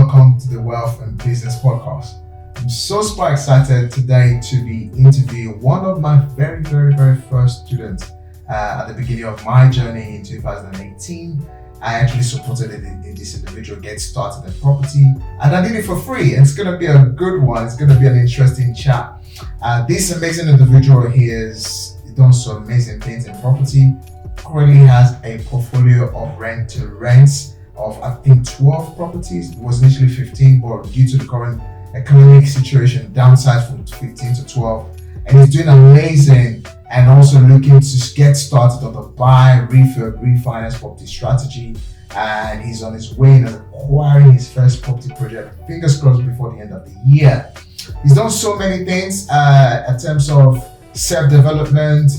welcome to the Wealth and Business Podcast. I'm so super excited today to be interviewing one of my very first students at the beginning of my journey in 2018. I actually supported this individual get started in property, and I did it for free. And it's going to be a good one. It's going to be an interesting chat. This amazing individual has done some amazing things in property. Currently has a portfolio of rent-to-rents of I think 12 properties. It was initially 15, but due to the current economic situation, downsized from 15 to 12. And he's doing amazing, and also looking to get started on the buy, refurb, refinance property strategy. And he's on his way to acquiring his first property project, fingers crossed, before the end of the year. He's done so many things in terms of self-development,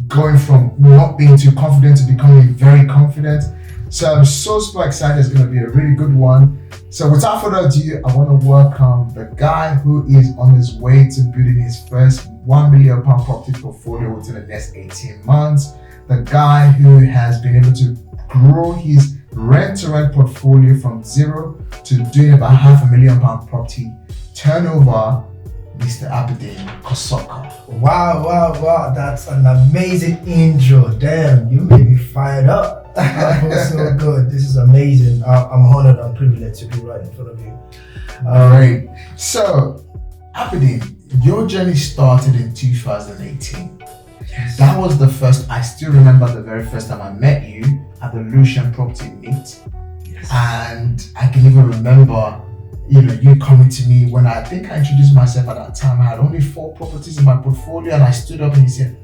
going from not being too confident to becoming very confident. So I'm so super excited. It's going to be a really good one. So without further ado, I want to welcome the guy who is on his way to building his first £1 million property portfolio within the next 18 months. The guy who has been able to grow his rent-to-rent portfolio from zero to doing about £500,000 property turnover, Mr. Abideen Kosoko. Wow. That's an amazing intro. Damn, you made me fired up. That was so good. This is amazing. I'm honored and privileged to be right in front of you. Great. So, Abideen, your journey started in 2018. Yes. That was the first, I still remember the very first time I met you at the Lucian Property Meet. Yes. And I can even remember, you coming to me when I think I introduced myself at that time. I had only 4 properties in my portfolio, and I stood up and he said,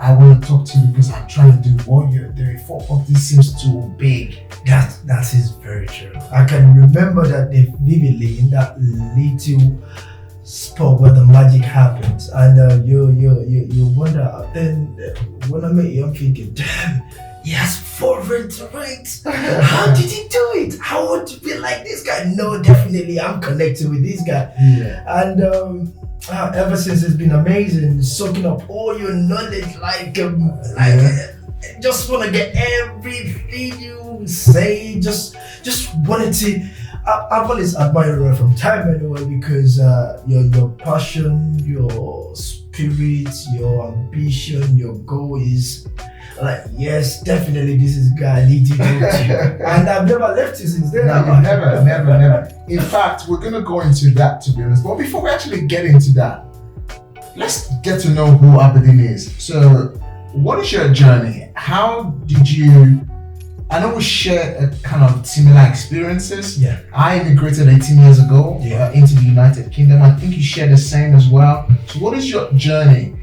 I want to talk to you because I'm trying to do what you're doing. 4 properties seems too big. That is very true. I can remember that day vividly, in that little spot where the magic happens, and you wonder. Then when I met you, I'm thinking, damn, he has 4 rent-to-rents. How did he do it? How would you be like this guy? No, definitely, I'm connected with this guy. Yeah. And ever since, it's been amazing, soaking up all your knowledge, just want to get everything you say. Just wanted to. I've always admired you from time anyway, because your passion, your spirit, your ambition, your goal is like, yes, definitely this is guy I need to go to. And I've never left you since then. No, never. In fact, we're going to go into that, to be honest. But before we actually get into that, let's get to know who Abideen is. So, what is your journey? How did you... I know we share a kind of similar experiences. Yeah. I immigrated 18 years ago into the United Kingdom. I think you share the same as well. So what is your journey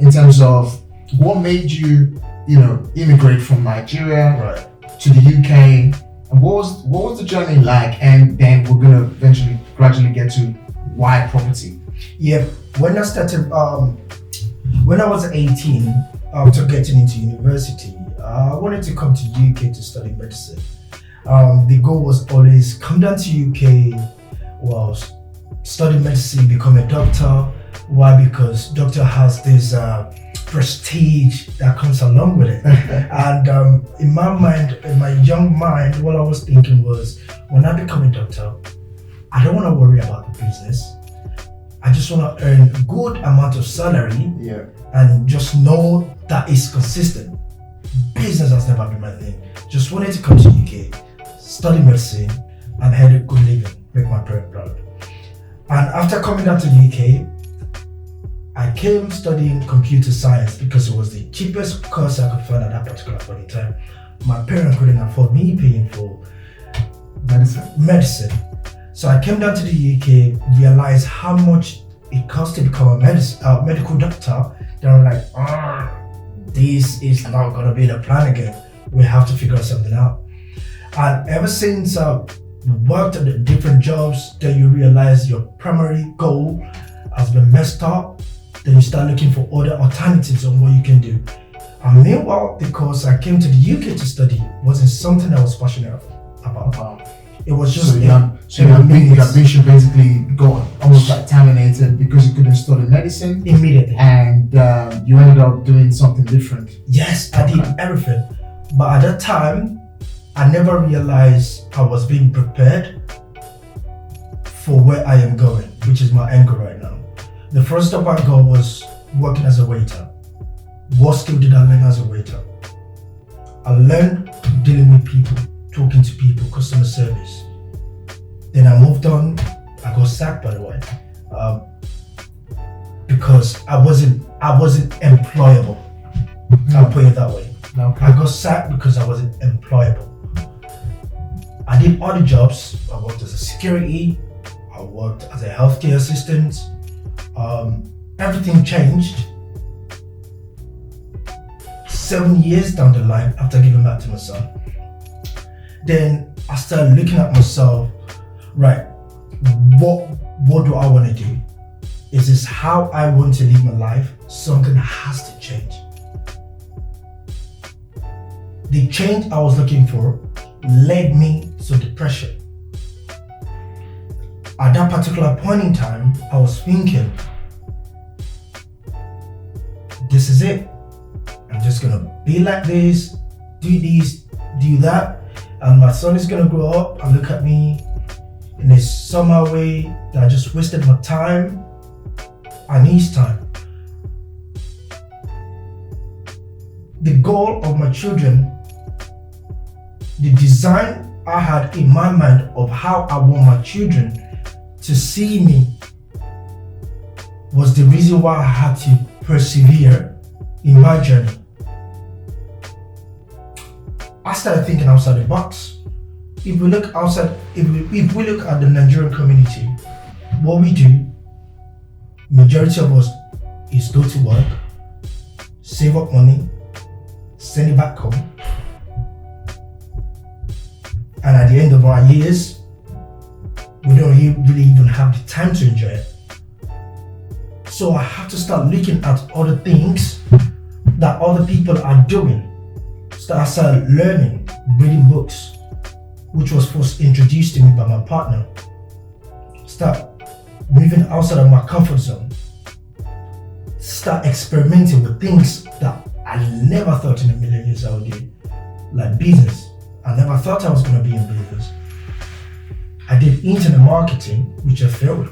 in terms of what made you, immigrate from Nigeria to the UK? And what was the journey like? And then we're going to eventually gradually get to why property. Yeah. When I started, when I was 18, after getting into university, I wanted to come to UK to study medicine. The goal was always come down to UK, study medicine, become a doctor. Why? Because doctor has this prestige that comes along with it. And in my mind, in my young mind, what I was thinking was, when I become a doctor, I don't want to worry about the business. I just want to earn a good amount of salary, and just know that it's consistent. Business has never been my thing. Just wanted to come to UK, study medicine, and have a good living, make my parents proud. And after coming down to the UK, I came studying computer science because it was the cheapest course I could find at that particular point in time. My parents couldn't afford me paying for medicine. So I came down to the UK, realized how much it costs to become a medical doctor. Then I'm like, this is not going to be the plan again. We have to figure something out. And ever since worked at the different jobs, then you realize your primary goal has been messed up. Then you start looking for other alternatives on what you can do. And meanwhile, because I came to the UK to study, wasn't something I was passionate about. It was just your ambition basically got almost like terminated because you couldn't study medicine immediately, and you ended up doing something different. Yes, I did everything, but at that time I never realized I was being prepared for where I am going, which is my end goal right now. The first step I got was working as a waiter. What skill did I learn as a waiter? I learned dealing with people, talking to people, customer service. Then I moved on. I got sacked, by the way, because I wasn't employable. I'll put it that way. Okay. I got sacked because I wasn't employable. I did other jobs. I worked as a security. I worked as a healthcare assistant. Everything changed 7 years down the line after giving back to my son. Then I started looking at myself, right, what do I want to do? Is this how I want to live my life? Something has to change. The change I was looking for led me to depression. At that particular point in time, I was thinking, this is it. I'm just gonna be like this, do that, and my son is gonna grow up and look at me in a somehow way that I just wasted my time and his time. The goal of my children, the design I had in my mind of how I want my children to see me, was the reason why I had to persevere in my journey. I started thinking outside the box. If we look outside, if we look at the Nigerian community, what we do, majority of us is go to work, save up money, send it back home, and at the end of our years, we don't really even have the time to enjoy it. So I have to start looking at other things that other people are doing. So I started learning, reading books, which was first introduced to me by my partner. Start moving outside of my comfort zone. Start experimenting with things that I never thought in a million years I would do, like business. I never thought I was going to be in business. I did internet marketing, which I failed.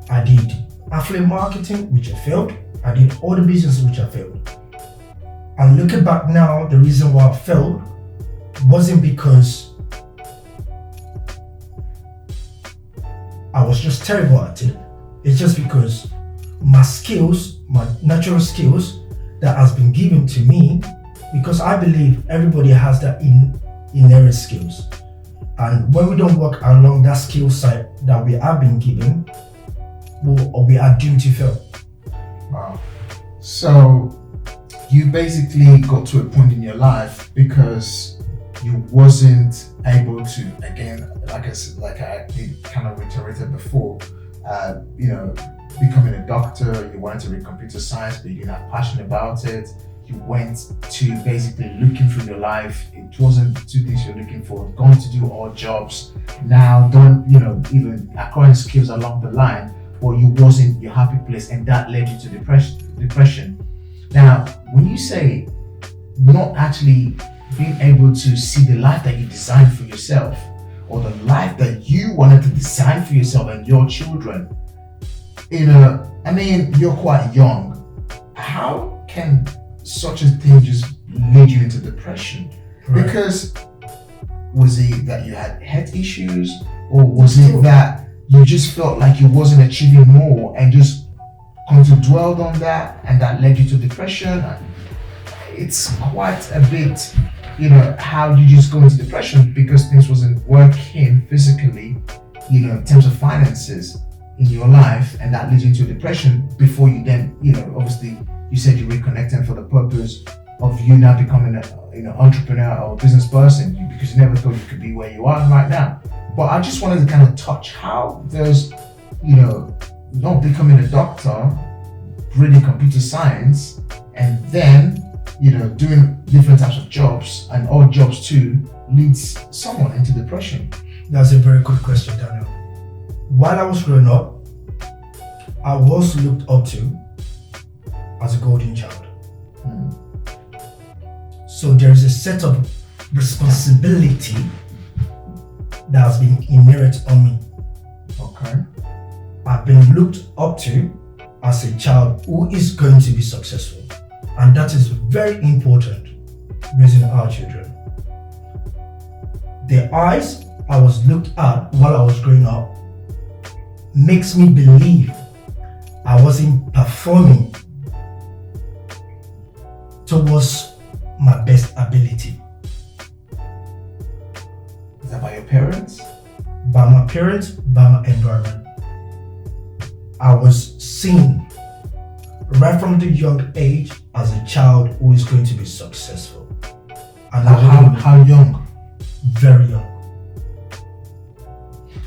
I did affiliate marketing, which I failed. I did all the businesses, which I failed. And looking back now, the reason why I failed wasn't because I was just terrible at it. It's just because my skills, my natural skills that has been given to me, because I believe everybody has that inherent skills. And when we don't work along that skill set that we have been given, we are doomed to fail. Wow. So you basically got to a point in your life because you wasn't able to, again, like I kind of reiterated before, becoming a doctor, you wanted to read computer science, but you didn't have passion about it. You went to basically looking through your life. It wasn't two things you're looking for. Going to do odd jobs. Now don't, even acquiring skills along the line, but you wasn't your happy place, and that led you to depression. Now, when you say not actually being able to see the life that you designed for yourself, or the life that you wanted to design for yourself and your children, you're quite young. How can such a thing just lead you into depression? Right. Because was it that you had health issues, or was it that you just felt like you wasn't achieving more and just going to dwell on that, and that led you to depression? It's quite a bit, how you just go into depression because things wasn't working physically, in terms of finances in your life, and that leads you into depression before you then, obviously you said you reconnected for the purpose of you now becoming an entrepreneur or business person, because you never thought you could be where you are right now. But I just wanted to kind of touch how there's, not becoming a doctor, reading computer science, and then, doing different types of jobs, and odd jobs too, leads someone into depression. That's a very good question, Daniel. While I was growing up, I was looked up to as a golden child. So there is a set of responsibility that has been inherent on me. Okay. I've been looked up to as a child who is going to be successful. And that is very important raising our children. The eyes I was looked at while I was growing up makes me believe I wasn't performing towards my best ability. Is that by your parents? By my parents, by my environment. I was seen right from the young age as a child who is going to be successful. And How young? Very young.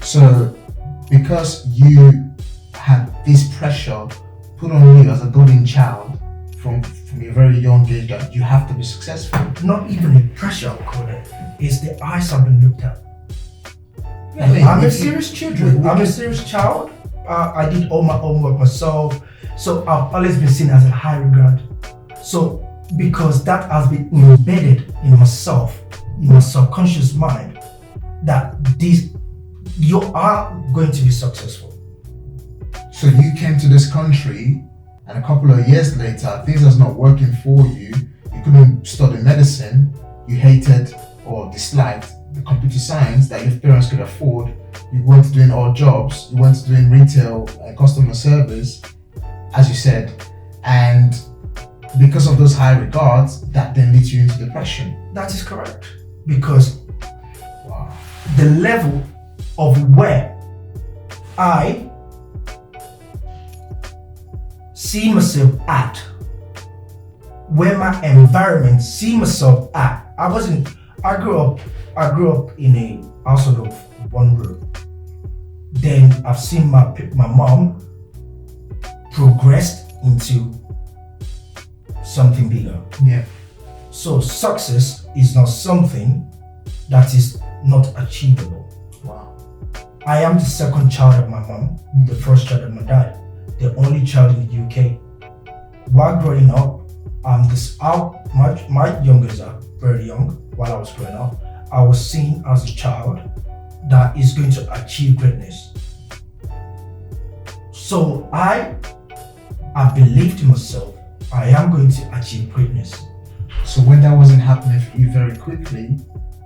So, because you had this pressure put on you as a golden child from a very young age that you have to be successful. Not even the pressure, I'll call it. It's the eyes I've been looked at. Really? I'm a serious children. I'm a serious child. I did all my homework myself. So I've always been seen as a high regard. So because that has been embedded in myself, in my subconscious mind, that you are going to be successful. So you came to this country and a couple of years later, things are not working for you. You couldn't study medicine. You hated or disliked the computer science that your parents could afford. You went doing odd jobs. You went doing retail and customer service, as you said. And because of those high regards, that then leads you into depression. That is correct. Because Wow. the level of where I see myself at, where my environment see myself at. I grew up in a household of one room. Then I've seen my mom progressed into something bigger. Yeah. So success is not something that is not achievable. Wow. I am the second child of my mom, the first child of my dad, the only child in the UK. While growing up, my youngers are very young. While I was growing up, I was seen as a child that is going to achieve greatness. So I believed in myself, I am going to achieve greatness. So when that wasn't happening for you very quickly,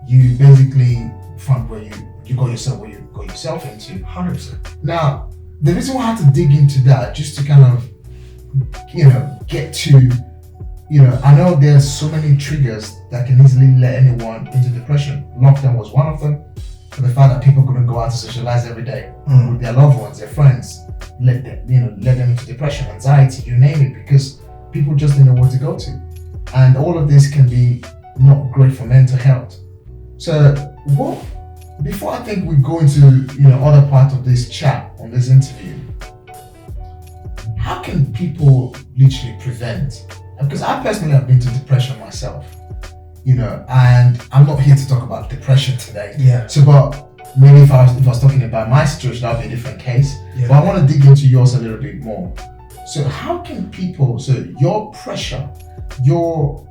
you basically found where you got yourself into. 100%. Now, the reason why I had to dig into that, just to kind of, get to, I know there's so many triggers that can easily let anyone into depression. Lockdown was one of them. For the fact that people couldn't go out to socialize every day with their loved ones, their friends, let them into depression, anxiety, you name it, because people just didn't know where to go to. And all of this can be not great for mental health. So before I think we go into other part of this chat on this interview, how can people literally prevent? Because I personally have been to depression myself, and I'm not here to talk about depression today. Yeah. So, but maybe if I was talking about my situation, that would be a different case. Yeah. But I want to dig into yours a little bit more. So how can people, your pressure, your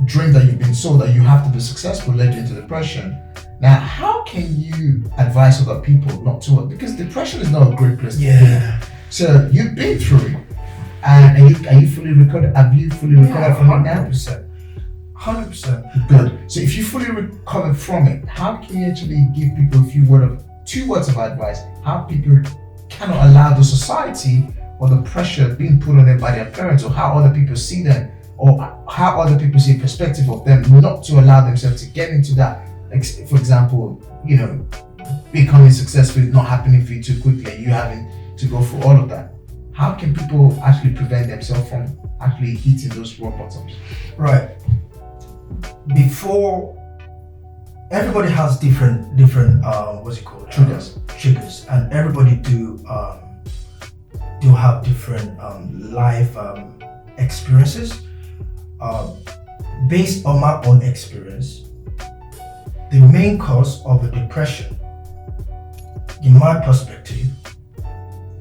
dream that you've been sold that you have to be successful led you into depression. Now, how can you advise other people not to? Because depression is not a great place to be. So you've been through it. And are you fully recovered? Have you fully recovered from it now? 100%. Good. So if you fully recovered from it, how can you actually give people two words of advice? How people cannot allow the society or the pressure being put on them by their parents, or how other people see them, or how other people see a perspective of them, not to allow themselves to get into that. Like, for example, becoming successful is not happening for you too quickly. You having to go through all of that. How can people actually prevent themselves from actually hitting those rock bottoms? Right. Before, everybody has different what's it called? Triggers, and everybody do have different life experiences. Based on my own experience, the main cause of a depression, in my perspective,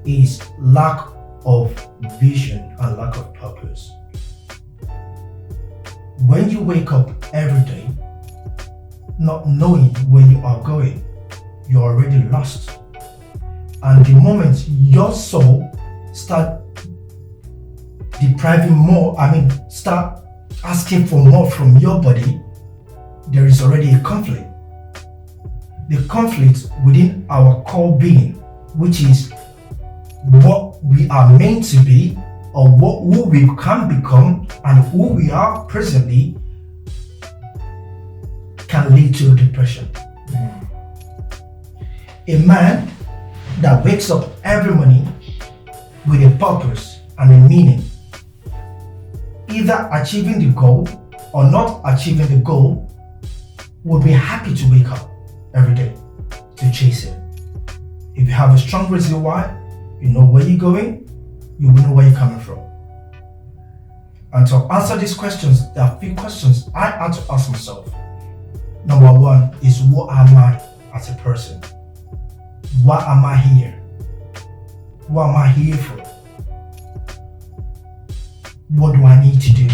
is lack of vision and lack of purpose. When you wake up every day, not knowing where you are going, you're already lost. And the moment your soul start start asking for more from your body, there is already a conflict. The conflict within our core being, which is what we are meant to be, or who we can become, and who we are presently, can lead to depression. A man that wakes up every morning with a purpose and a meaning, either achieving the goal or not achieving the goal, will be happy to wake up every day to chase it. If you have a strong reason why, you know where you're going, you will know where you're coming from. And to answer these questions, there are a few questions I had to ask myself. Number one is, what am I as a person? Why am I here? What am I here for? What do I need to do?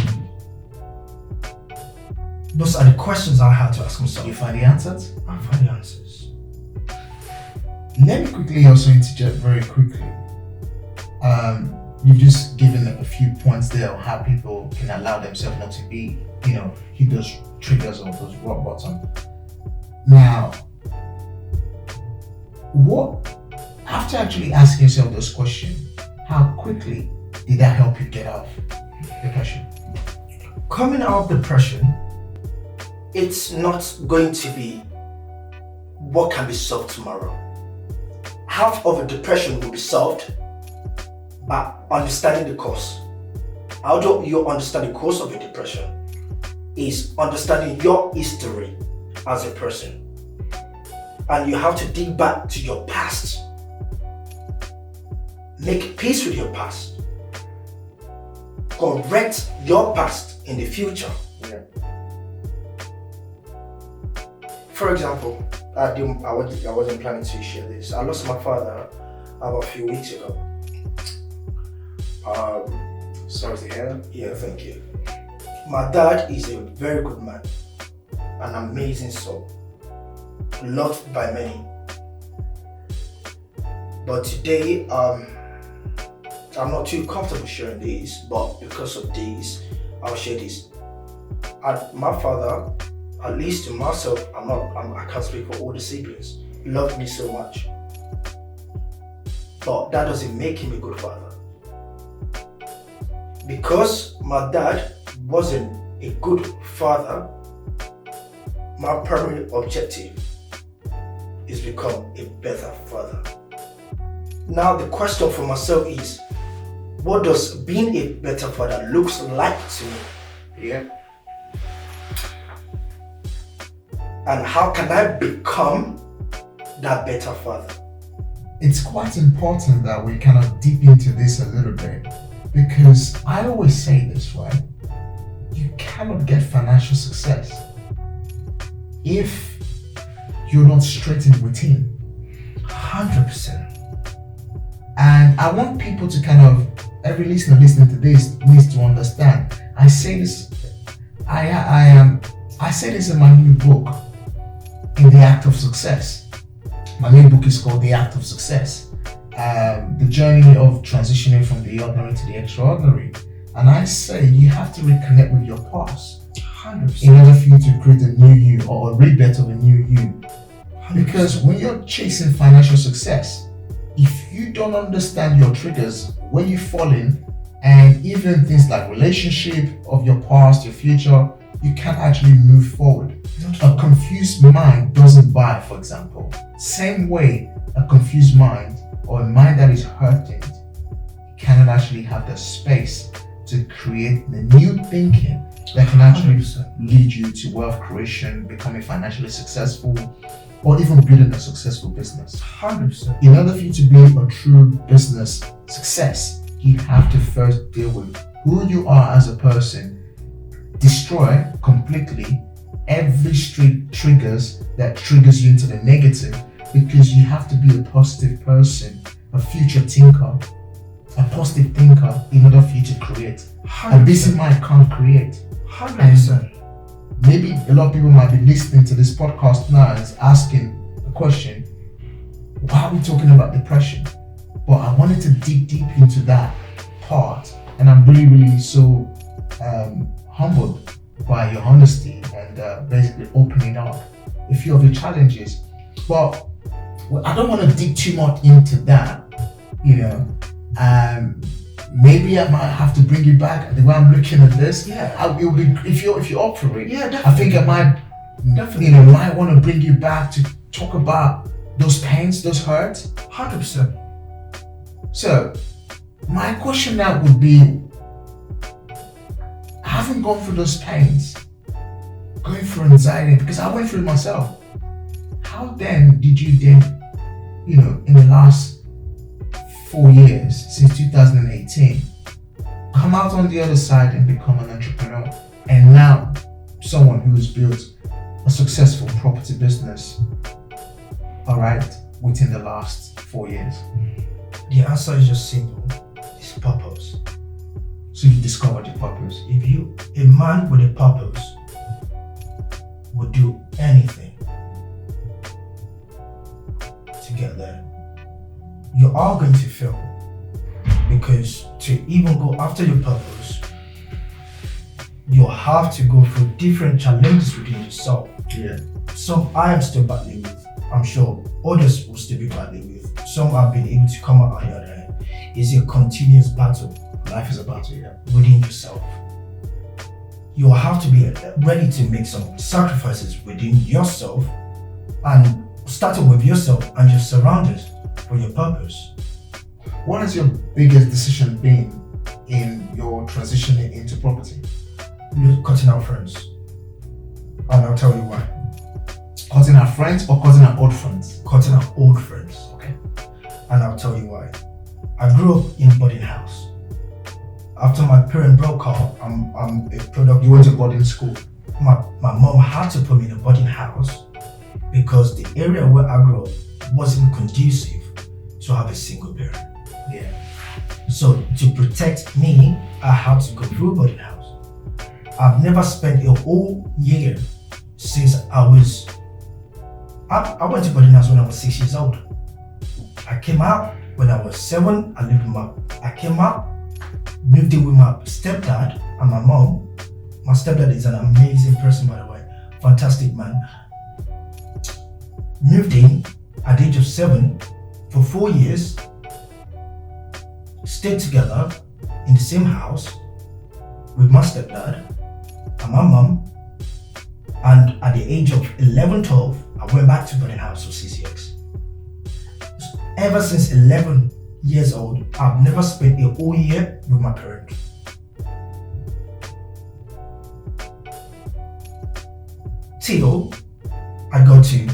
Those are the questions I had to ask myself. You find the answers? I find the answers. Let me quickly also interject very quickly. You've just given a few points there on how people can allow themselves not to be, hit those triggers or those rock bottom. Now, after actually asking yourself those questions, how quickly did that help you get out of depression? Coming out of depression, it's not going to be what can be solved tomorrow. Half of a depression will be solved by understanding the cause. How do you understand the cause of a depression? Is understanding your history as a person. And you have to dig back to your past. Make peace with your past. Correct your past in the future. Yeah. For example, I wasn't planning to share this. I lost my father about a few weeks ago. Sorry to hear that. Yeah, thank you. My dad is a very good man, an amazing soul, loved by many. But today, I'm not too comfortable sharing this, but because of this, I'll share this. And my father, at least to myself, I can't speak for all the siblings, he loved me so much. But that doesn't make him a good father. Because my dad wasn't a good father, my primary objective is become a better father. Now the question for myself is, what does being a better father looks like to me? Yeah. And how can I become that better father? It's quite important that we kind of deep into this a little bit, because I always say this, right? You cannot get financial success if you're not straightened within. 100%. And I want people to kind of, every listener listening to this needs to understand. I say this, I say this in my new book, In the Act of Success. My new book is called The Act of Success. The journey of transitioning from the ordinary to the extraordinary. And I say you have to reconnect with your past 100%. in order for you to create a new you, or a rebirth of a new you. 100%. Because when you're chasing financial success, if you don't understand your triggers, where you fall in, and even things like relationship of your past, your future, you can't actually move forward. A confused mind doesn't buy, for example. Same way, a confused mind or a mind that is hurting cannot actually have the space to create the new thinking that can actually 100%. lead you to wealth creation, becoming financially successful, or even building a successful business. 100%. In order for you to be a true business success, you have to first deal with who you are as a person, destroy completely every street triggers that triggers you into the negative, because you have to be a positive person, a future thinker, a positive thinker in order for you to create. A busy mind can't create. 100%. Maybe a lot of people might be listening to this podcast now and is asking the question, why are we talking about depression? But I wanted to dig deep into that part, and I'm really, really so humbled by your honesty and basically opening up a few of the challenges. But I don't want to dig too much into that, maybe I might have to bring you back the way I'm looking at this. It will be if you're up for it. Yeah, definitely. I think I might definitely might want to bring you back to talk about those pains, those hurts. 100%. So my question now would be, having gone through those pains, going through anxiety, because I went through it myself, how then did you then, in the last 4 years, since 2018, come out on the other side and become an entrepreneur, and now someone who has built a successful property business, all right, within the last 4 years? The answer is just simple. It's purpose. So you discovered your purpose. A man with a purpose would do anything to get there. You are going to fail, because to even go after your purpose, you have to go through different challenges within yourself. Yeah. Some I am still battling with. I'm sure others will still be battling with. Some have been able to come out on the other end. It's a continuous battle. Life is a battle, yeah. Within yourself. You have to be ready to make some sacrifices within yourself, and starting with yourself and your surroundings for your purpose. What has your biggest decision been in your transition into property? Cutting out friends. And I'll tell you why. Cutting our friends or cutting our old friends? Cutting out old friends. Okay. And I'll tell you why. I grew up in boarding house. After my parents broke up, I'm a product. You went to boarding school? My mom had to put me in a boarding house because the area where I grew up wasn't conducive to have a single parent. Yeah. So to protect me, I had to go through boarding house. I've never spent a whole year since I went to boarding house when I was 6 years old. I came out when I was 7. I lived with I came out, moved in with my stepdad and my mom. My stepdad is an amazing person, by the way, fantastic man. Moved in at the age of 7 for 4 years, stayed together in the same house with my stepdad and my mom. And at the age of 11, 12, I went back to boarding house for 6 years. Ever since 11 years old, I've never spent a whole year with my parents. Till I got to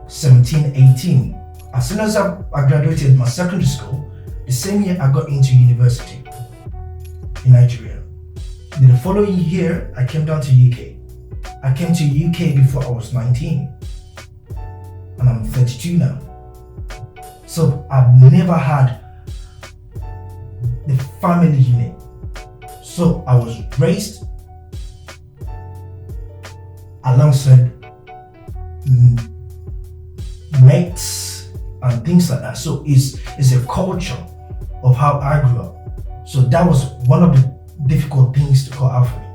17, 18. As soon as I graduated my secondary school, the same year I got into university in Nigeria. Then the following year, I came down to UK. I came to UK before I was 19. And I'm 32 now. So I've never had the family unit. So I was raised alongside mates and things like that. So it's a culture of how I grew up. So that was one of the difficult things to cut out for me.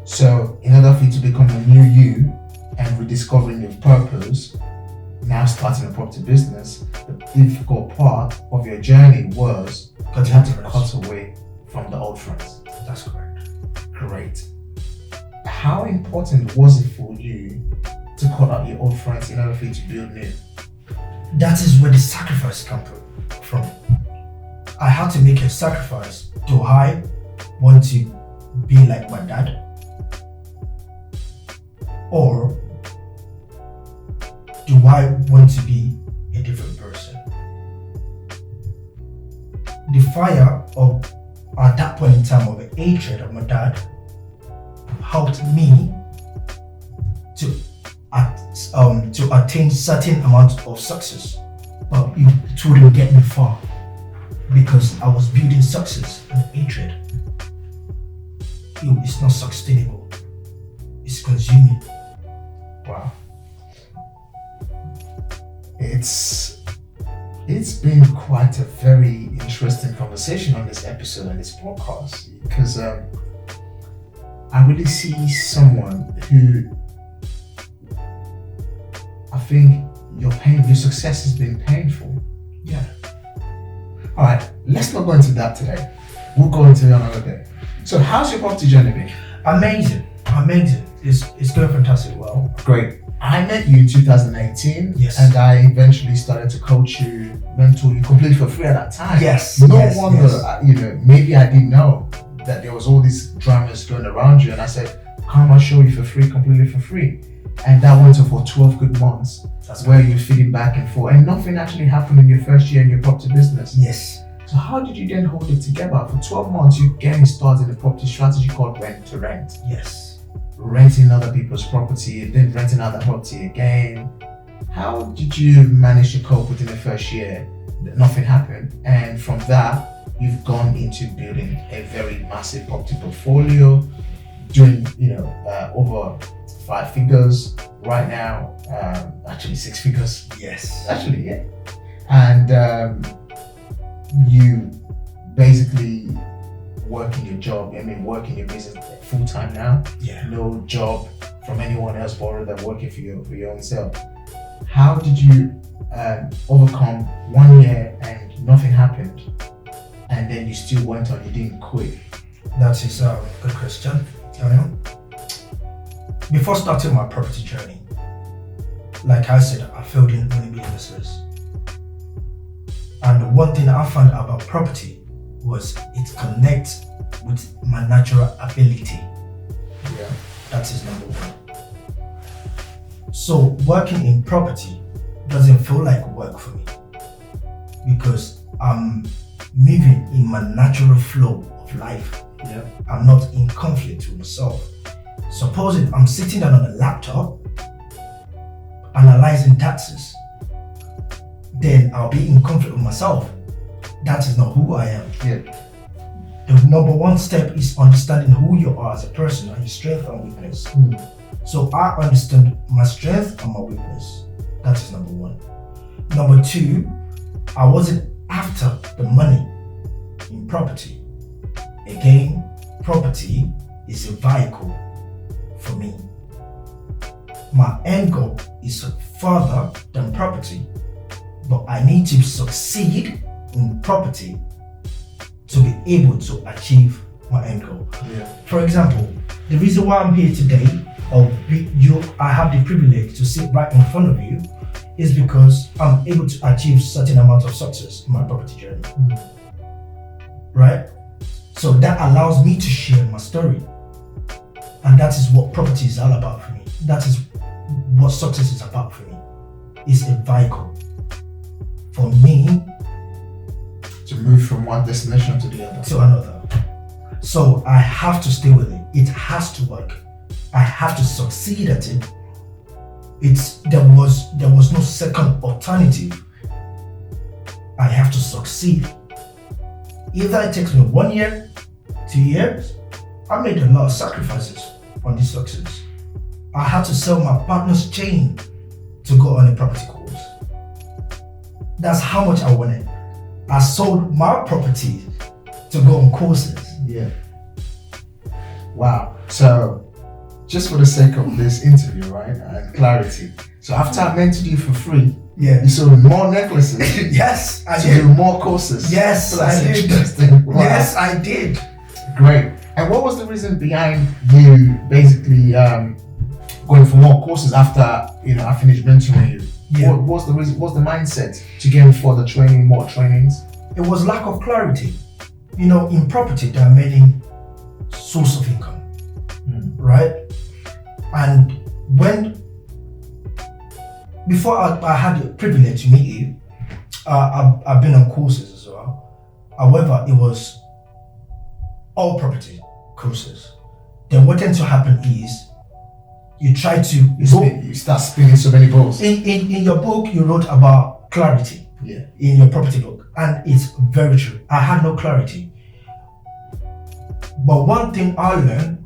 So in order for you to become a new you and rediscovering your purpose, now starting a property business, the difficult part of your journey was you had to cut away from the old friends. That's correct. Great. How important was it for you to cut out your old friends in order for you to build new? That is where the sacrifice comes from. I had to make a sacrifice. Do I want to be like my dad? Or do I want to be a different person? The fire of at that point in time of the hatred of my dad helped me to attain certain amounts of success, but it wouldn't get me far because I was building success and hatred. It's not sustainable. is consuming. Wow. It's been quite a very interesting conversation on this episode and this podcast, because I really see someone who, I think your success has been painful. Yeah. All right, let's not go into that today. We'll go into it another day. So how's your property journey been? Amazing. It's going fantastic well. Great. I met you in 2018, Yes. and I eventually started to coach you, mentor you completely for free at that time. Yes. No yes, wonder, yes. Maybe I didn't know that there was all these dramas going around you, and I said, come and show you for free, completely for free. And that went on for 12 good months. That's where you're feeding back and forth, and nothing actually happened in your first year in your property business. Yes. So how did you then hold it together? For 12 months, you're getting started in a property strategy called rent-to-rent. Yes. Renting other people's property, then renting out the property again. How did you manage to cope within the first year that nothing happened? And from that, you've gone into building a very massive property portfolio, doing over 5 figures right now, actually 6 figures. Yes. Actually, yeah. And you basically work in your job, work in your business full time now. Yeah. No job from anyone else but rather than working for your own self. How did you overcome 1 year and nothing happened, and then you still went on, you didn't quit? That is a good question, Daniel. Before starting my property journey, like I said, I failed in many businesses. And one thing I found about property was it connects with my natural ability. Yeah. That is number one. So working in property doesn't feel like work for me, because I'm moving in my natural flow of life. Yeah. I'm not in conflict with myself. Supposing I'm sitting down on a laptop analyzing taxes, then I'll be in conflict with myself. That is not who I am. Yeah. The number one step is understanding who you are as a person and your strength and weakness. So I understand my strength and my weakness. That is number one. Number two, I wasn't after the money in property. Again, property is a vehicle for me. My end goal is further than property, but I need to succeed in property to be able to achieve my end goal. Yeah. For example, the reason why I'm here today, I have the privilege to sit right in front of you, is because I'm able to achieve certain amount of success in my property journey. Right? So that allows me to share my story. And that is what property is all about for me. That is what success is about for me. It's a vehicle for me To move from one destination to the other. to another. So I have to stay with it. It has to work. I have to succeed at it. There was no second alternative. I have to succeed. Either it takes me 1 year, 2 years. I made a lot of sacrifices on this success. I had to sell my partner's chain to go on a property course. That's how much I wanted. I sold my property to go on courses. Yeah. Wow. So, just for the sake of this interview, right, and clarity. So after I mentored you for free, Yeah. you sold more necklaces Yes, I to did. do more courses. Yes, So that's I did. interesting. Wow. Yes, I did. Great. And what was the reason behind you basically going for more courses after I finished mentoring you? Yeah. What was the reason? What's the mindset to get further training, more trainings? It was lack of clarity. In property, there are many sources of income, right? And before I had the privilege to meet you, I've been on courses as well. However, it was all property courses. Then what tends to happen is you try to You start spinning so many balls. in your book you wrote about clarity. Yeah. In your property book, and it's very true. I had no clarity. But one thing I learned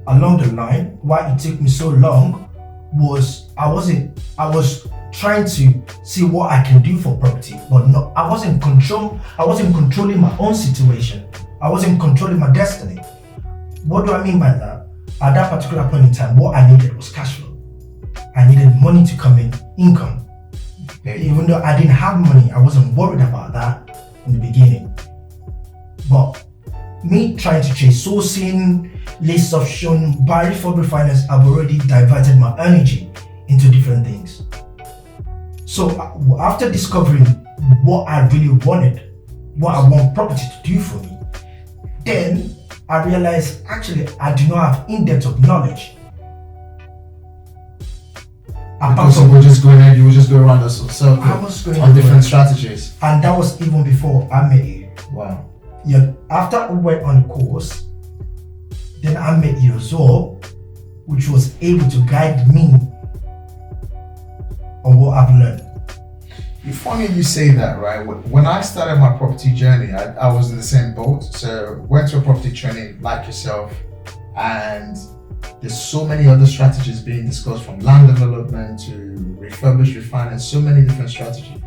along the line, why it took me so long was I was trying to see what I can do for property, but no, I wasn't controlling my own situation. I wasn't controlling my destiny. What do I mean by that? At that particular point in time, what I needed was cash flow. I needed money to come in, income. Even though I didn't have money, I wasn't worried about that in the beginning. But me trying to chase sourcing, list option, buy for finance, I've already diverted my energy into different things. So after discovering what I really wanted, what I want property to do for me, then I realized actually I do not have in-depth of knowledge. Because you were just going around the circle I was going on different strategies. And that was even before I met you. Wow. Yeah, after we went on the course, then I met you as well, which was able to guide me on what I've learned. It's funny you say that, right? When I started my property journey, I was in the same boat. So went to a property training like yourself, and there's so many other strategies being discussed, from land development to refurbish, refinance, so many different strategies.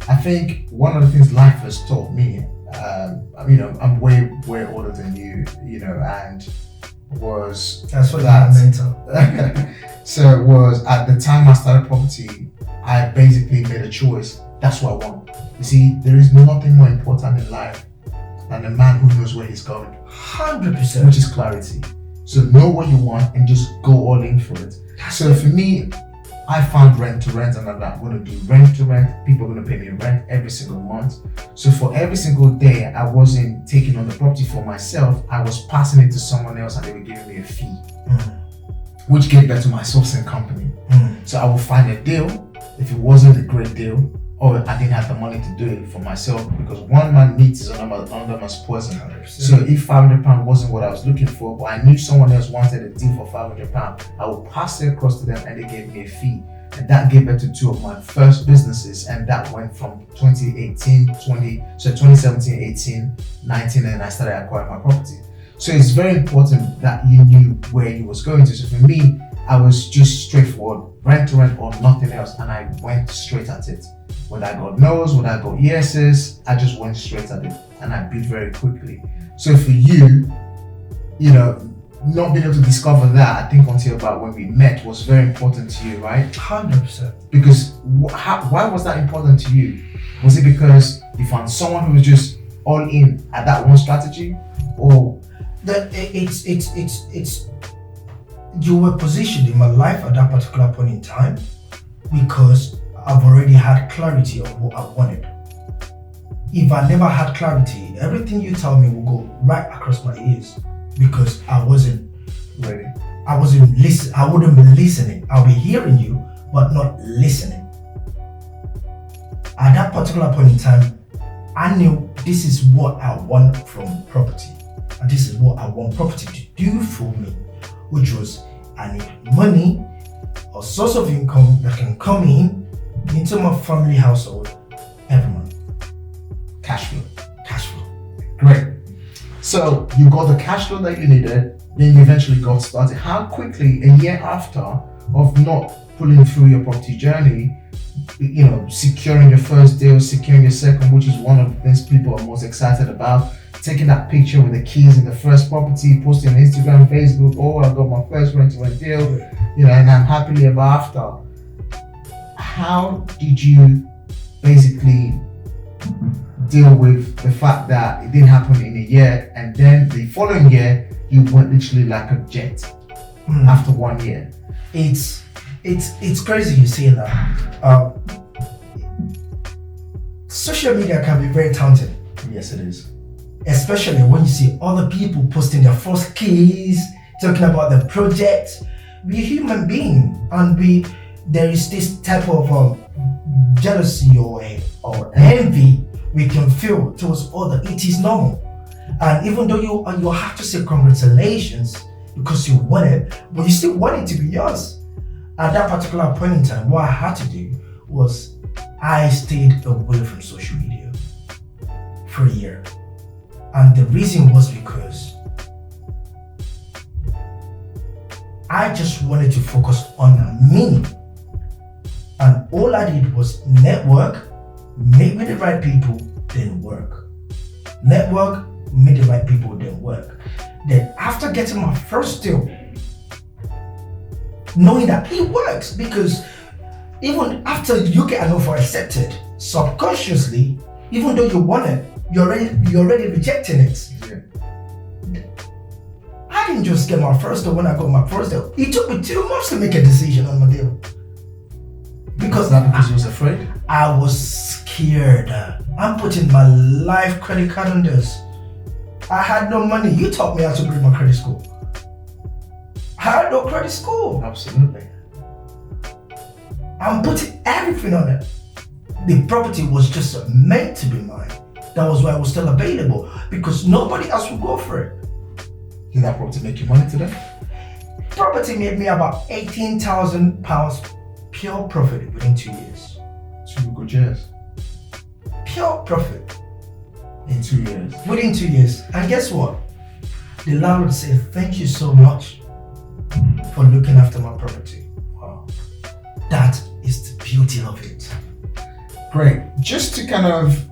I think one of the things life has taught me, I'm way older than you, and was that's what that mental. So it was at the time I started property, I basically made a choice. That's what I want. You see, there is nothing more important in life than a man who knows where he's going. 100%. Which is clarity. So know what you want and just go all in for it. So for me, I found rent-to-rent, and I'm going to do rent-to-rent. People are going to pay me rent every single month. So for every single day, I wasn't taking on the property for myself. I was passing it to someone else, and they were giving me a fee, which gave birth to my sourcing company. So I would find a deal. If it wasn't a great deal, or I didn't have the money to do it for myself, because one man meat is another man's poison. 100%. So if £500 wasn't what I was looking for, but I knew someone else wanted a deal for £500, I would pass it across to them, and they gave me a fee. And that gave birth to two of my first businesses, and that went from 2017, 18, 19, and I started acquiring my property. So it's very important that you knew where you was going to. So for me, I was just straightforward, rent to rent or nothing else, and I went straight at it. Whether I got no's, whether I got yeses, I just went straight at it, and I built very quickly. So for you, not being able to discover that, I think until about when we met, was very important to you, right? 100%. Because why was that important to you? Was it because you found someone who was just all in at that one strategy, or that it's you were positioned in my life at that particular point in time because I've already had clarity of what I wanted. If I never had clarity, everything you tell me will go right across my ears because I wasn't ready. I wouldn't be listening. I'll be hearing you, but not listening. At that particular point in time, I knew this is what I want from property. And this is what I want property to do for me, which was I need money, a source of income that can come into my family household every month. Cash flow. Great. So you got the cash flow that you needed, then you eventually got started. How quickly, a year after of not pulling through your property journey, securing your first deal, securing your second, which is one of the things people are most excited about, taking that picture with the keys in the first property, posting on Instagram, Facebook, I got my first rent-to-rent deal, and I'm happily ever after. How did you basically deal with the fact that it didn't happen in a year, and then the following year you went literally like a jet after 1 year? It's crazy you say that. Social media can be very taunting. Yes, it is. Especially when you see other people posting their first keys, talking about their projects. We're human beings, and there is this type of jealousy or envy we can feel towards other. It is normal, and even though you have to say congratulations because you won it, but you still want it to be yours. At that particular point in time, what I had to do was I stayed away from social media for a year. And the reason was because I just wanted to focus on me. And all I did was network, meet with the right people, then work. Network, meet the right people, then work. Then after getting my first deal, knowing that it works, because even after you get an offer accepted, subconsciously, even though you want it, you're already rejecting it. Yeah. I didn't just get my first deal when I got my first deal. It took me 2 months to make a decision on my deal. Because you was afraid? I was scared. I'm putting my life credit card on this. I had no money. You taught me how to bring my credit score. I had no credit score. Absolutely. I'm putting everything on it. The property was just meant to be mine. That was why it was still available, because nobody else would go for it. Did that property make you money today? Property made me about £18,000 pure profit within 2 years. 2 good years. Pure profit. In 2 years. Within 2 years. And guess what? The landlord said, thank you so much for looking after my property. Wow. That is the beauty of it. Great. Just to kind of,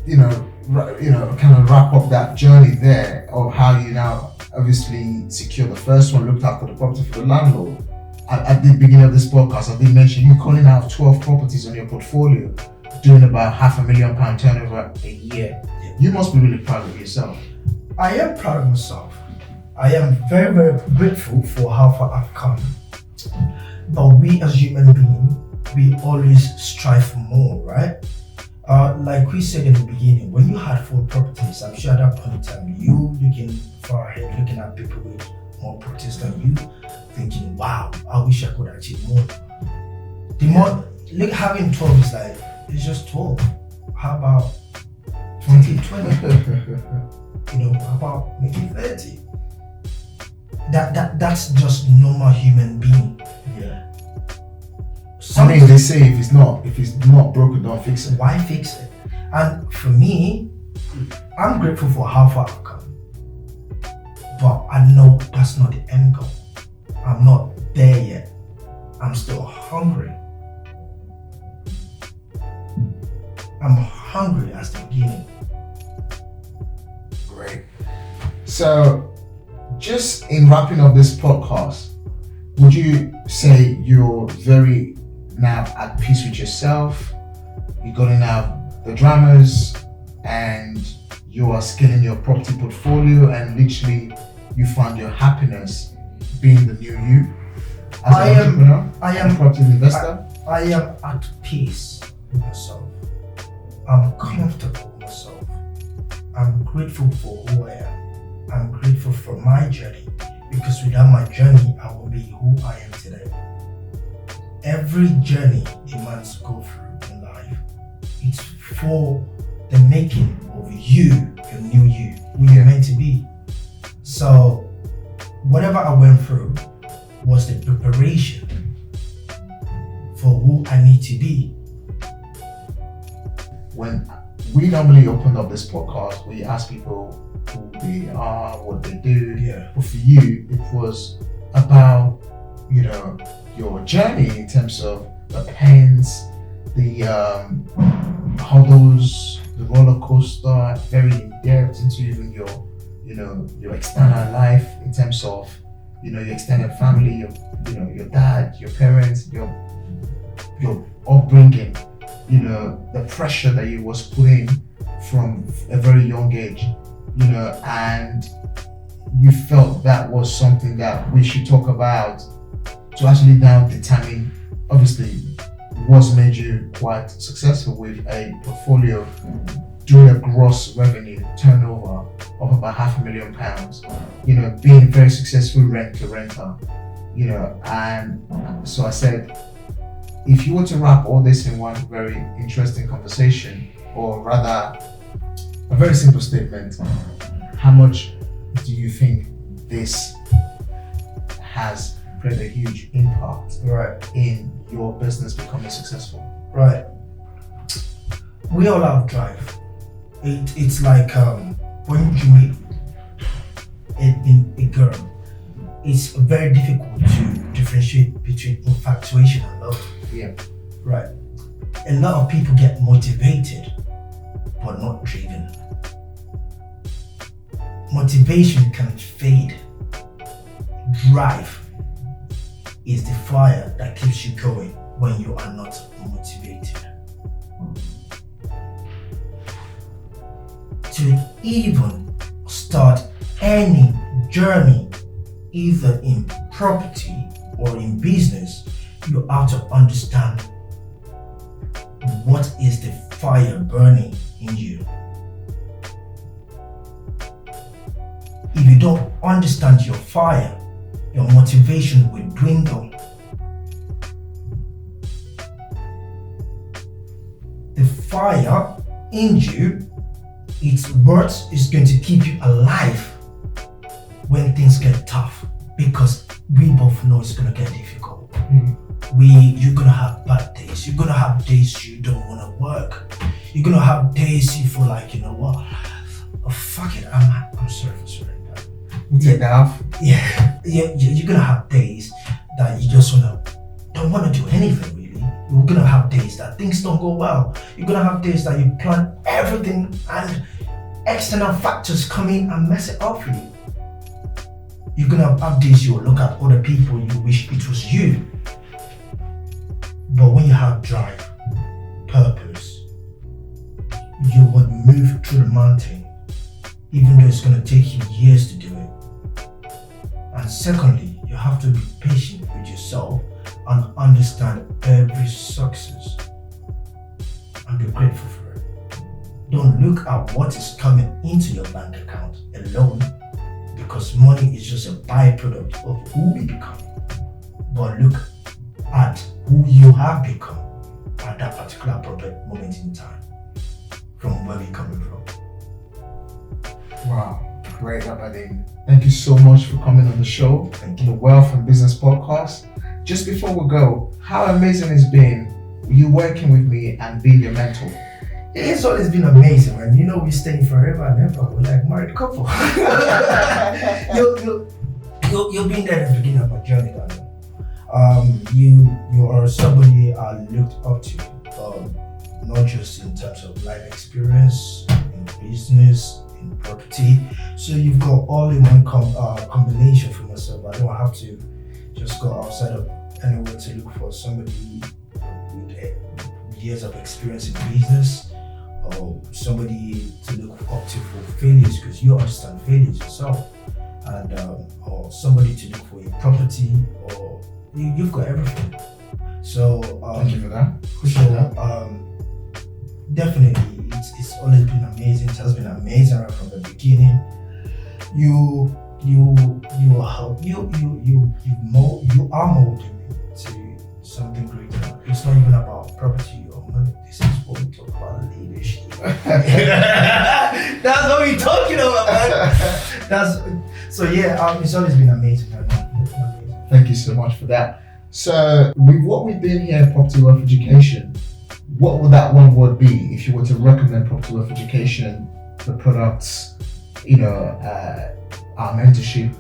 kind of wrap up that journey there of how you now obviously secure the first one, looked after the property for the landlord. At the beginning of this podcast, I did mention you calling out 12 properties on your portfolio, doing about £500,000 turnover a year. Yeah. You must be really proud of yourself. I am proud of myself. I am very, very grateful for how far I've come. But we as human beings, we always strive for more, right? Like we said in the beginning, when you had 4 properties, I'm sure at that point in time, you looking far ahead, looking at people with more properties than you, thinking, wow, I wish I could achieve more. The more, look, having 12 is like, it's just 12. How about 20? How about maybe 30? That's just normal human being. Yeah. They say if it's not broken, don't fix it. Why fix it? And for me, I'm grateful for how far I've come. But I know that's not the end goal. I'm not there yet. I'm still hungry. I'm hungry as the beginning. Great. So, just in wrapping up this podcast, would you say you're very now at peace with yourself? You're going out the dramas, and you are scaling your property portfolio, and literally you found your happiness being the new you as an entrepreneur, I am property investor? I am at peace with myself. I'm comfortable with myself. I'm grateful for who I am. I'm grateful for my journey, because without my journey, I won't be who I am today. Every journey a man's go through in life, it's for the making of you, your new you, who you're meant to be. So, whatever I went through was the preparation for who I need to be. When we normally open up this podcast, we ask people who they are, what they do. Yeah. But for you, it was about, your journey in terms of the pains, the hurdles, the roller coaster, very in depth into even your external life in terms of, your extended family, your dad, your parents, your upbringing, the pressure that you was putting from a very young age, and you felt that was something that we should talk about to actually now determine, obviously, what's made you quite successful with a portfolio doing a gross revenue turnover of about £500,000, being very successful renter, and so I said, if you were to wrap all this in one very interesting conversation, or rather a very simple statement, how much do you think this has played a huge impact in your business becoming successful? Right. We all have drive. It's like when you meet a girl, it's very difficult to differentiate between infatuation and love. Yeah. Right. A lot of people get motivated, but not driven. Motivation can fade. Drive is the fire that keeps you going when you are not motivated. To even start any journey, either in property or in business, you have to understand what is the fire burning in you. If you don't understand your fire, your motivation will dwindle. The fire in you, its worth is going to keep you alive when things get tough, because we both know it's gonna get difficult. You're gonna have bad days. You're gonna have days you don't wanna work. You're gonna have days you feel like, you know what? Oh, fuck it. I'm sorry for swearing. Take that off. Yeah, you're gonna have days that you just don't wanna do anything really. You're gonna have days that things don't go well. You're gonna have days that you plan everything and external factors come in and mess it up for you. You're gonna have days you look at other people, you wish it was you. But when you have drive, purpose, you would move through the mountain, even though it's gonna take you years to do it. And secondly, you have to be patient with yourself and understand every success and be grateful for it. Don't look at what is coming into your bank account alone, because money is just a byproduct of who we become. But look at who you have become at that particular moment in time, from where we're coming from. Wow. Great, Abideen. Thank you so much for coming on the show, Thank the you. Wealth and Business Podcast. Just before we go, how amazing it's been you working with me and being your mentor. It's always been amazing, man. You know, we're staying forever and ever. We're like married couple. You've been there at the beginning of my journey, Daniel. You are somebody I looked up to, not just in terms of life experience, in business, in property. So you've got all in one combination for myself. I don't have to just go outside of anywhere to look for somebody with years of experience in business, or somebody to look up to for failures, because you understand failures yourself, and or somebody to look for in property, or you've got everything. So Thank you for that. Definitely, it's always been amazing. It has been amazing right from the beginning. You are molding me to something greater. It's not even about property or money. This is what we talk about, leadership. That's what we're talking about, man. It's always been amazing. Thank you so much for that. So, with what we did here in Property Wealth Education, what would that one word be if you were to recommend Property Wealth Education, the products, our mentorship?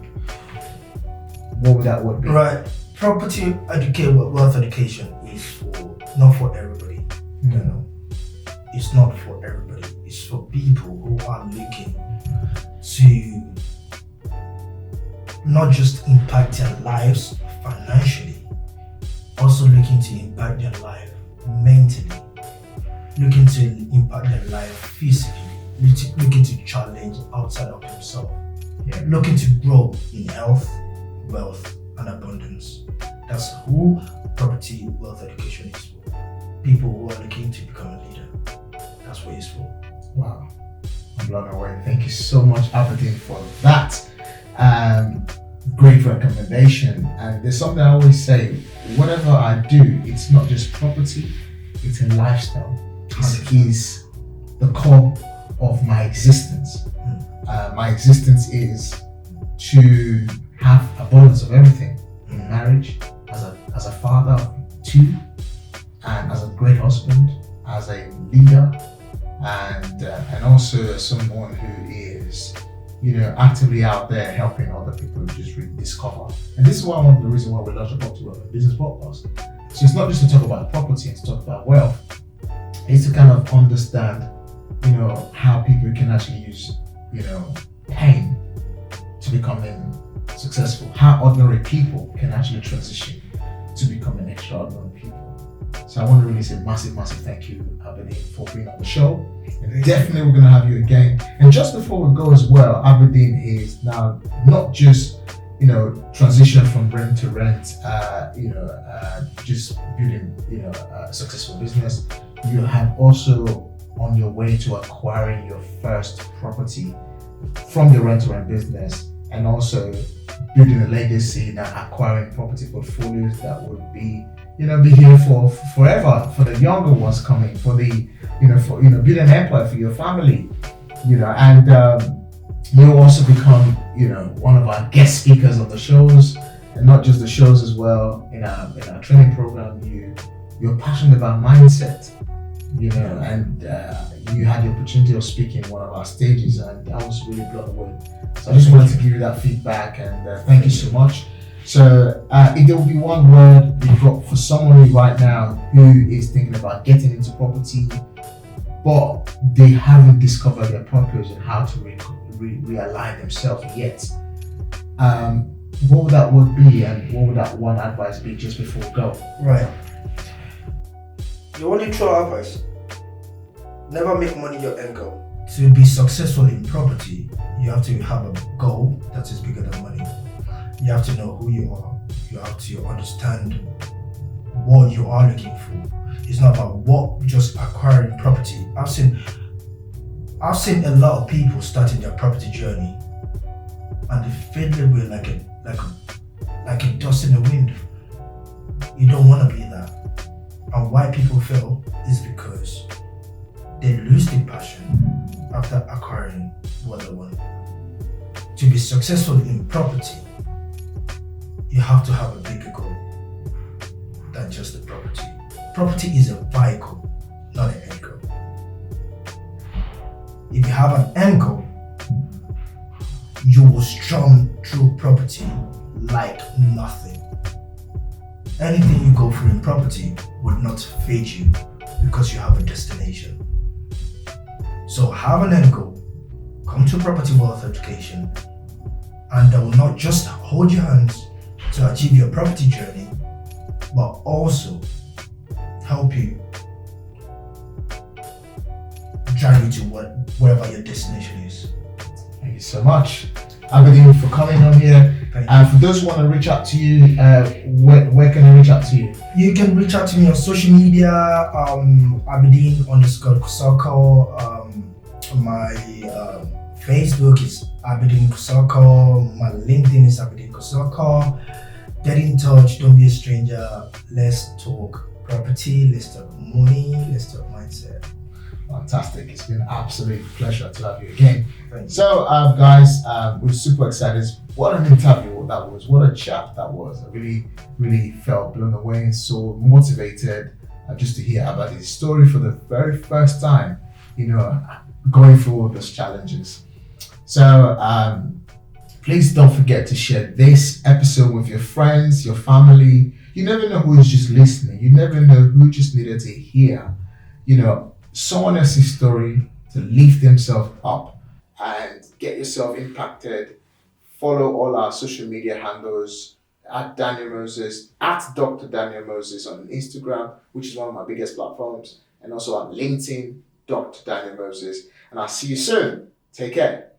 What would that word be? Right. Property wealth education is not for everybody. You know, it's not for everybody. It's for people who are looking to not just impact their lives financially, also looking to impact their life mentally, looking to impact their life physically, looking to challenge outside of himself, looking to grow in health, wealth, and abundance. That's who property wealth education is for. People who are looking to become a leader. That's what it's for. Wow. I'm blown away. Thank you so much, Abideen, for that great recommendation. And there's something I always say, whatever I do, it's not just property, it's a lifestyle. It is the core of my existence. My existence is to have abundance of everything in marriage, as a father of two, and as a great husband, as a leader, and also as someone who is actively out there helping other people just rediscover. And this is one of the reasons why we launched a property wealth business podcast. So it's not just to talk about property and to talk about wealth. It's to kind of understand, how people can actually use, pain to becoming successful. How ordinary people can actually transition to becoming extraordinary people. So I want to really say massive, massive thank you, Abideen, for being on the show. And definitely we're going to have you again. And just before we go as well, Abideen is now not just, transition from rent to rent, just building, a successful business. You have also on your way to acquiring your first property from your rent to rent business, and also building a legacy, now acquiring property portfolios that would be here for forever, for the younger ones coming, for the, build an empire for your family, and you also become, one of our guest speakers on the shows, and not just the shows as well, in our training program. You're passionate about mindset, and you had the opportunity of speaking in one of our stages, and I was really blown away. So I just wanted to give you that feedback, and thank you so much. So if there would be one word you've got for someone right now who is thinking about getting into property, but they haven't discovered their purpose and how to realign themselves yet, what would that word be, and what would that one advice be just before we go? Right. The only true advice: never make money your end goal. To be successful in property, you have to have a goal that is bigger than money. You have to know who you are. You have to understand what you are looking for. It's not about just acquiring property. I've seen a lot of people starting their property journey, and they fade away like a dust in the wind. You don't want to be that. And why people fail is because they lose their passion after acquiring what they want. To be successful in property, you have to have a bigger goal than just the property. Property is a vehicle, not an end goal. If you have an end goal, you will strum through property like nothing. Anything you go through in property would not fade you because you have a destination. So have an end goal, come to property wealth education, and I will not just hold your hands to achieve your property journey, but also help you drive you to wherever your destination is. Thank you so much, Abideen, for coming on here. For those who want to reach out to you, where can they reach out to you? You can reach out to me on social media, Abideen_Kosoko. My Facebook is Abideen Kosoko. My LinkedIn is Abideen Kosoko. Get in touch, don't be a stranger. Let's talk property, let's talk money, let's talk mindset. Fantastic. It's been an absolute pleasure to have you again. Thank you. So, guys, we're super excited. What an interview that was. What a chat that was. I really, really felt blown away and so motivated just to hear about his story for the very first time, going through all those challenges. So, please don't forget to share this episode with your friends, your family. You never know who is just listening. You never know who just needed to hear, someone else's story to lift themselves up and get yourself impacted. Follow all our social media handles at Daniel Moses, at Dr. Daniel Moses on Instagram, which is one of my biggest platforms, and also on LinkedIn, Dr. Daniel Moses. And I'll see you soon. Take care.